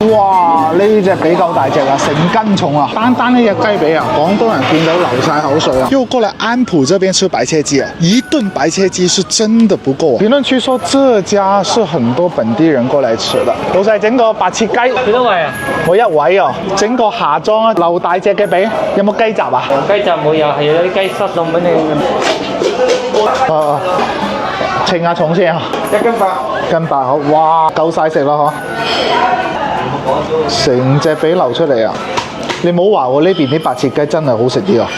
哇！呢隻髀夠大隻啊，成斤重啊！單呢隻雞髀啊，廣東人見到流晒口水啊！又過來安普這邊吃白切雞啊，一頓白切雞是真的不夠啊！評論區說這家是很多本地人過來吃的。老細整個白切雞，幾多位啊？我一位啊，整個下裝啊，留大隻嘅髀，有冇雞雜啊？雞雜冇有，係有啲雞塞送俾你。稱下重先啊1斤8。斤8好，哇，夠晒食啦嗬！成隻髀流出嚟啊！你唔好話喎，呢邊啲白切雞真係好食啲啊！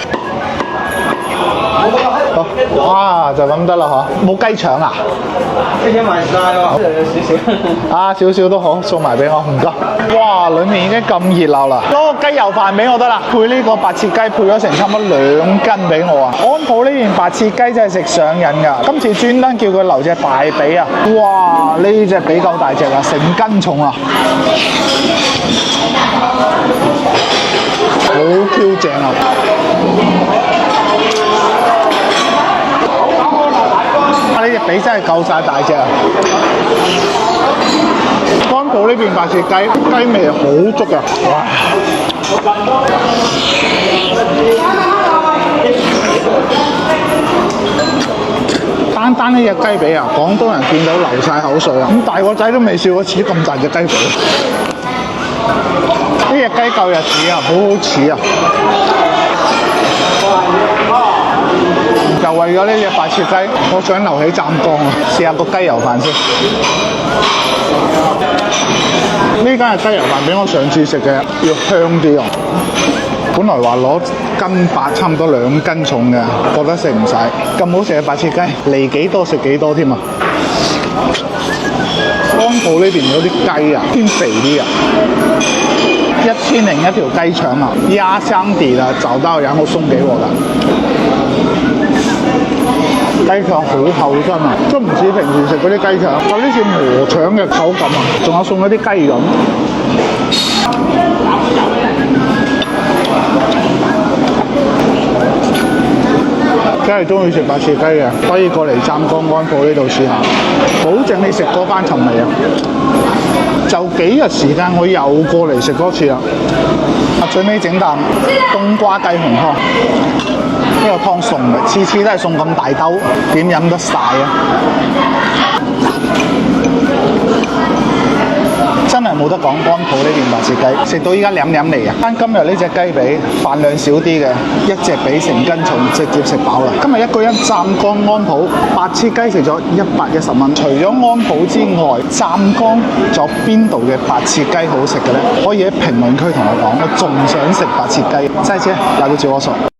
好，哇，就咁得啦嗬，冇雞腸啊？雞腸賣晒喎，少少。啊，少少都好，送埋俾我，唔該。哇，裡面已經咁熱鬧啦，攞個雞油飯俾我得啦，配呢個白切雞配咗成差唔多2斤俾我啊！安普呢邊白切雞真係食上癮㗎，今次專登叫佢留隻大髀啊！哇，呢隻髀夠大隻啊，成斤重啊！好 Q 正啊！呢隻髀真係夠晒大隻啊！安普呢邊白切雞雞味好足啊！哇！單呢隻雞髀啊，廣東人見到流晒口水啊！咁大個仔都未試過似咁大隻雞髀。呢隻雞夠日子啊，好好似啊！就為咗呢隻白切雞，我想留起湛江啊！試下個雞油飯先。呢間係雞油飯比我上次食嘅要香啲啊！本來話攞斤8，差唔多2斤重嘅，覺得食唔晒。咁好食嘅白切雞，嚟幾多食幾多添啊！安普呢邊嗰啲雞啊，偏肥啲啊，1001條雞腸啊，壓箱底啦，找到然後送給我的。雞腸好厚身啊，都唔似平時食嗰啲雞腸，有啲似鵝腸嘅口感啊，仲有送一啲雞潤。真係中意食白切雞嘅，可以過嚟湛江安普呢度試下，保證你食多翻尋味啊！就幾日時間，我又過嚟食多次啦。最尾整啖冬瓜雞紅湯，呢個湯送嘅，次次都係送咁大兜，點飲得晒啊？真係冇得講，安普呢邊白切雞食到依家舐舐嚟啊！今日呢隻雞髀飯量少啲嘅，一隻髀成斤重，直接食飽啦！今日一個人湛江安普白切雞食咗110蚊。除咗安普之外，湛江仲有邊度嘅白切雞好食嘅呢？可以喺評論區同我講，我仲想食白切雞。再見，來個照我數。